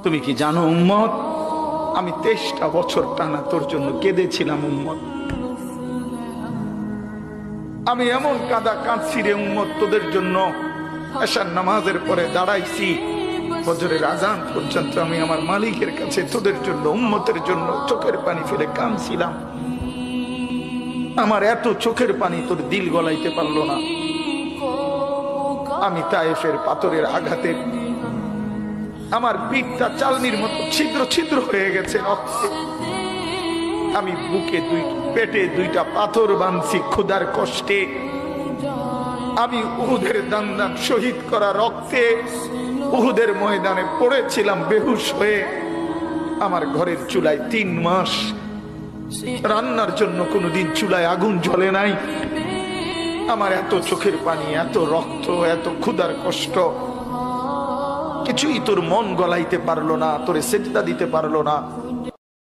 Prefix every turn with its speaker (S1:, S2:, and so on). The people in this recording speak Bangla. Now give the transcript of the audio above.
S1: তুমি কি জানো উম্মত, আমি 23টা বছর টানা তোর জন্য কেঁদেছিলাম উম্মত। আমি এমন কাঁদা কাঁদছি রে উম্মত তোদের জন্য। এশার নামাজের পরে দাঁড়াইছি, ফজরের আজান পর্যন্ত আমি আমার মালিকের কাছে তোদের জন্য, উম্মতের জন্য চোখের পানি ফেলে কাঁদছিলাম। আমার এত চোখের পানি তোর দিল গলাইতে পারলো না। আমি তায়েফের পাথরের আঘাতে আমার পিঠটা চালনির মতো ছিদ্র ছিদ্র হয়ে গেছে রক্তে। আমি বুকে পেটে 2টা পাথর বাঁধছি ক্ষুধার কষ্টে। আমি উহুদের দান শহীদ করা রক্তে উহুদের ময়দানে পড়েছিলাম বেহুশ হয়ে। আমার ঘরের চুলায় 3 মাস রান্নার জন্য কোনোদিন চুলায় আগুন জ্বলে নাই। আমার এত চোখের পানি, এত রক্ত, এত ক্ষুধার কষ্ট, কিছুই তোর মন গলাইতে পারলো না, তোরে সেজদা দিতে পারলো না।